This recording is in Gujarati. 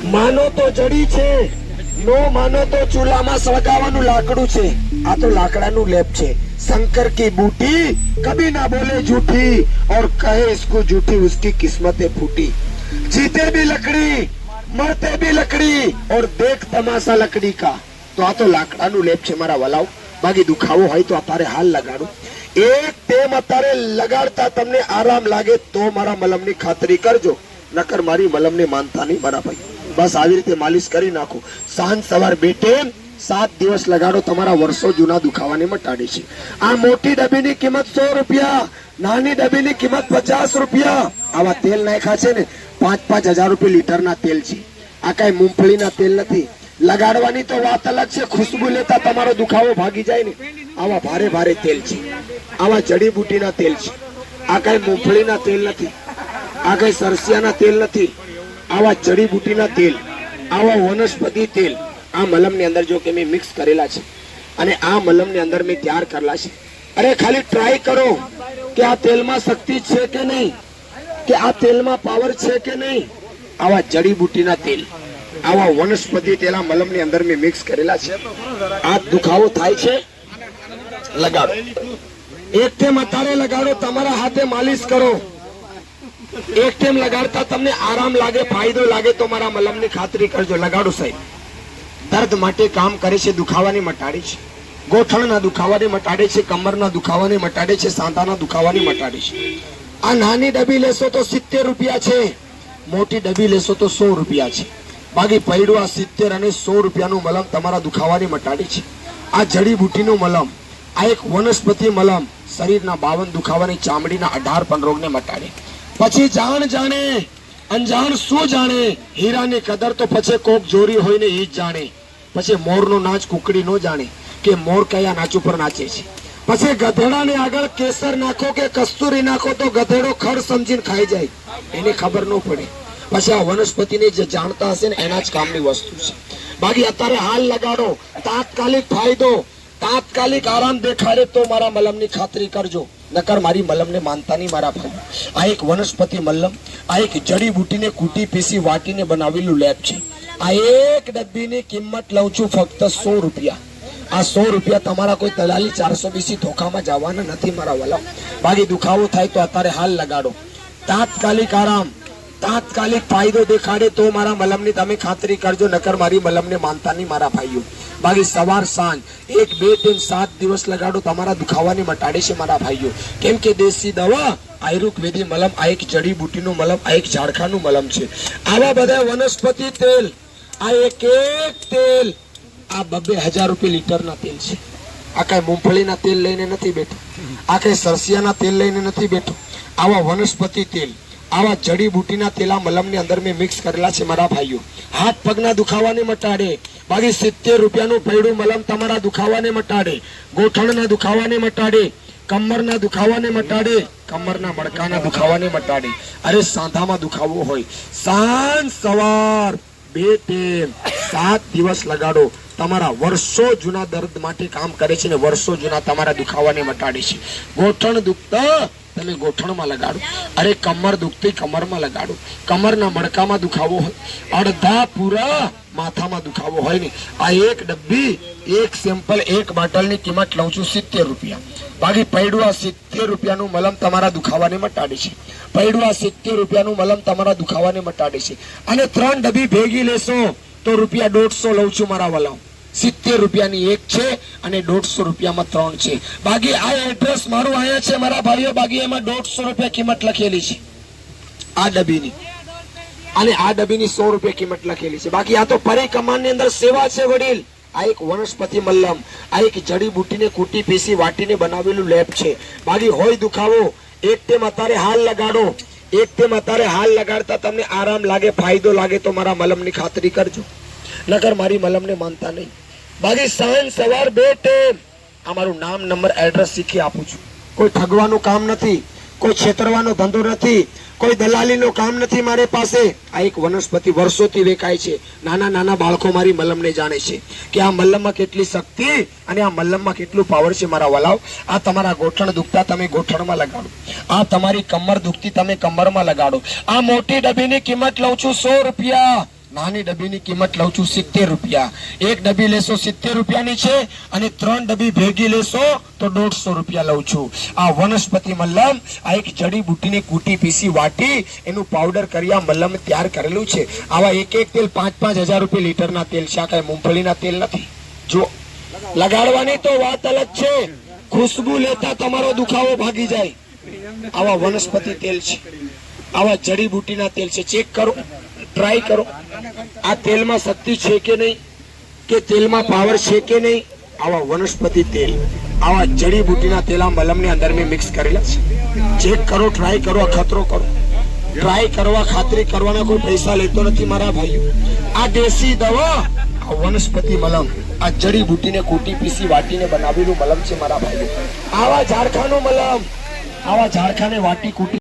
માનો તો જડી છે, નો માનો તો ચૂલામાં સળગાવાનું લાકડું છે। આ તો લાકડાનું લેપ છે। शंकर की बूटी कभी ना बोले झूठी और कहे इसको झूठी उसकी किस्मतें फूटी। जीते भी लकड़ी मरते भी लकड़ी और देख तमाशा लकड़ी का। तो आ तो लाकडाનું લેપ છે મારા વલાવ। બાકી દુખાવો હોય તો અત્યારે હાલ લગાડો। એક તેમ અત્યારે લગાડતા તમને આરામ લાગે તો મારા મલમની ખાતરી કરજો, નકર મારી મલમને માનતા નહીં મારા ભાઈ। બસ આવી રીતે માલિશ કરી નાખો। સાંજ સવાર બે ટાઈમ 7 દિવસ લગાડો, તમારા વર્ષો જૂના દુખાવાને મટાડે છે। આ મોટી ડબ્બીની કિંમત 100 રૂપિયા, નાની ડબ્બીની કિંમત 50 રૂપિયા। આવા તેલ નાખ્યા છે ને 5-5 હજાર રૂપિયા લીટરના તેલ છે। આ કઈ મૂંગફળીના તેલ નથી। લગાડવાની તો વાત અલગ છે, ખુશ્બુ લેતા તમારો દુખાવો ભાગી જાય ને। આવા ભારે ભારે તેલ છે, આવા જડીબુટીના તેલ છે। આ કઈ મૂંગફળીના તેલ નથી, આ કઈ સરસિયાના તેલ નથી। આવા જડીબુટીના તેલ, આવા વનસ્પતિ તેલ આ મલમની અંદર જો કે મેં મિક્સ કરેલા છે અને આ મલમની અંદર મેં તૈયાર કરેલા છે। અરે ખાલી ટ્રાય કરો કે આ તેલમાં શક્તિ છે કે નહીં, કે આ તેલમાં પાવર છે કે નહીં। આવા જડીબુટીના તેલ, આવા વનસ્પતિ તેલ આ મલમની અંદર મેં મિક્સ કરેલા છે। આ દુખાવો થાય છે, લગાડો। એક ટેમ અત્યારે લગાડો, તમારા હાથે માલિશ કરો। એક ટેમ લગાડતા તમને આરામ લાગે, ફાયદો લાગે તો મારા મલમની ખાતરી કરજો। લગાડો સાહેબ। દર્દ માટે કામ કરે છે, દુખાવાને મટાડે છે। ગોઠણના દુખાવાને મટાડે છે, કમરના દુખાવાને મટાડે છે, સાંધાના દુખાવાને મટાડે છે। આ નાની ડબ્બી લેશો તો 70 રૂપિયા છે, મોટી ડબ્બી લેશો તો 100 રૂપિયા છે। બાકી પૈડું આ 70 અને 100 રૂપિયાનું મલમ તમારા દુખાવાને મટાડે છે। આ જડીબુટીનું મલમ, આ એક વનસ્પતિ મલમ શરીરના 52 દુખાવાની, ચામડીના 18 પણ રોગને મટાડે। પછી જાણ જાણે અંજાણ શું જાણે, હીરાની કદર તો પછી કોક જોરી હોય ને એ જ જાણે। પછી મોરનો નાચ કુકડી નો જાણે કે મોર કયા નાચ ઉપર નાચે છે। પછી ગધેડાને આગળ કેસર નાખો કે કસ્તુરી નાખો તો ગધેડો ખડ સમજીને ખાઈ જાય, એને ખબર ન પડે। પછી આ વનસ્પતિને જે જાણતા હશે ને એના જ કામની વસ્તુ છે। બાકી અત્યારે હાલ લગાડો, તાત્કાલિક ફાયદો, તાત્કાલિક આરામ દેખાડે તો મારા મલમની ખાતરી કરજો, નકર મારી મલમને માનતા નહીં મારા ભાઈ। આ એક વનસ્પતિ મલમ, આ એક જડીબુટીને કૂટી પીસી વાટીને બનાવેલું લેપ છે। આ એક ડબ્બીની કિંમત લઉં છું ફક્ત 100 રૂપિયા। આ 100 રૂપિયા તમારા કોઈ દલાલી 420 ધોખામાં જવાના નથી મારા વલાવ। બાકી દુખાવો થાય તો અત્યારે હાલ લગાડો, તાત્કાલિક આરામ, તાત્કાલિક ફાયદો દેખાડે તો મારા મલમની તમે ખાતરી કરજો, નકર મારી મલમને માનતા નહીં મારા ભાઈઓ। બાકી સવાર સાંજ 1-2 ટાઈમ 7 દિવસ લગાડો, તમારા દુખાવાને મટાડે છે મારા ભાઈઓ। કેમ કે દેશી દવા, આયુર્વેદિક મલમ, આ એક જડીબુટીનું મલમ, આ એક ઝાડખાનું મલમ છે। આવા બધા વનસ્પતિ તેલ, આ એક તેલ આ 2-2 હજાર રૂપિયા લીટરના તેલ છે। આ કઈ મૂંગફળીના તેલ લઈને નથી બેઠો, આ કઈ સરસિયાના તેલ લઈને નથી બેઠો। આવા વનસ્પતિ તેલ, આવા જડીબુટીના તેલા મલમની અંદર મેં મિક્સ કરેલા છે મારા ભાઈઓ। હાથ પગના દુખાવાને મટાડે। બાકી 70 રૂપિયાનું પૈડું મલમ તમારા દુખાવાને મટાડે, ગોઠણના દુખાવાને મટાડે, કમરના દુખાવાને મટાડે, કમરના મણકાના દુખાવાને મટાડે। અરે સાંધામાં દુખાવો હોય, સાંજ સવાર 2 ટાઈમ 7 દિવસ લગાડો, તમારા વર્ષો જૂના દર્દ માટે કામ કરે છે ને વર્ષો જૂના તમારા દુખાવાને મટાડે છે। ગોઠણ દુખતા તમે ગોઠણમાં લગાડો, અરે કમર દુખતી કમરમાં લગાડો, કમરના મણકામાં દુખાવો હોય, અડધા પૂરા માથામાં દુખાવો હોય ને આ એક ડબ્બી, એક સેમ્પલ, એક બોટલની કિંમત લઉં છું 70 રૂપિયા। બાકી પૈડું આ 70 રૂપિયાનું મલમ તમારા દુખાવાને મટાડે છે। પૈડું આ 70 રૂપિયાનું મલમ તમારા દુખાવાને મટાડે છે। અને 3 ડબ્બી ભેગી લેશો તો રૂપિયા 150 લઉં છું મારા વલાવ। 70 રૂપિયાની એક છે અને 150 રૂપિયામાં 3 છે। બાકી આ એડ્રેસ મારું અહીંયા છે મારા ભાઈઓ। બાકી એમાં 150 રૂપિયા કિંમત લખેલી છે આ ડબ્બીની, અને આ ડબ્બીની 100 રૂપિયા કિંમત લખેલી છે। બાકી આ તો પરિકમાનની અંદર સેવા છે વડીલ। આ એક વનસ્પતિ મલ્લમ, આ એક જડીબુટીને કૂટી પીસી વાટીને બનાવેલું લેપ છે। બાકી હોય દુખાવો, એક ટેમ અત્યારે હાલ લગાડો, એક ટેમ અત્યારે હાલ લગાડતા તમને આરામ લાગે, ફાયદો લાગે તો મારા મલમની ખાતરી કરજો, નકર મારી મલમને માનતા નહીં। બાકી સાંજ સવાર 2 ટાઈમ અમારું નામ, નંબર, એડ્રેસ શીખી આપું છું। કોઈ ઠગવાનું કામ નથી, કોઈ છેતરવાનો ધંધો નથી, કોઈ દલાલીનું કામ નથી મારી પાસે। આ એક વનસ્પતિ વર્ષોથી વેચાય છે। નાના નાના બાળકો મારી મલમને જાણે છે કે આ મલમમાં કેટલી શક્તિ અને આ મલમમાં કેટલું પાવર છે મારા વલાવ। આ તમારા ગોઠણ દુખતા તમે ગોઠણમાં લગાડો, આ તમારી કમર દુખતી તમે કમરમાં લગાડો। આ મોટી ડબ્બીની કિંમત લઉં છું 100 રૂપિયા। નાની ડબ્બીની કિંમત લઉં છું 70 રૂપિયા. એક ડબ્બી લેશો 70 રૂપિયાની છે અને 3 ડબ્બી ભેગી લેશો તો 150 રૂપિયા લઉં છું. આ વનસ્પતિ મલમ, આ એક જડીબુટ્ટીની કૂટી પીસી વાટી એનું પાવડર કરી આ મલમ તૈયાર કરેલું છે. આવા એક એક તેલ 5-5 હજાર રૂપિયા લીટરના તેલ છે. આ કઈ મૂંગફળીના તેલ નથી. જો લગાડવાની તો વાત અલગ છે, ખુશ્બુ લેતા તમારો દુખાવો ભાગી જાય. આવા વનસ્પતિ તેલ છે, આવા જડીબુટ્ટીના તેલ છે. ચેક કરો, ટ્રાય કરો. આ તેલમાં શક્તિ છે કે નહીં, કે તેલમાં પાવર છે કે નહીં. આવા વનસ્પતિ તેલ, આવા જડીબુટ્ટીના તેલ આ મલમની અંદર મેં મિક્સ કરેલા છે. ચેક કરો, ટ્રાય કરો, અખતરો કરો. ટ્રાય કરવા, ખાતરી કરવાના કોઈ પૈસા લેતો નથી મારા ભાઈઓ. આ દેશી દવા, આ વનસ્પતિ મલમ, આ જડીબુટ્ટીને કૂટી પીસી વાટીને બનાવેલું મલમ છે મારા ભાઈઓ. આવા ઝાડખાનું મલમ, આવા ઝાડખાને વાટી કૂટી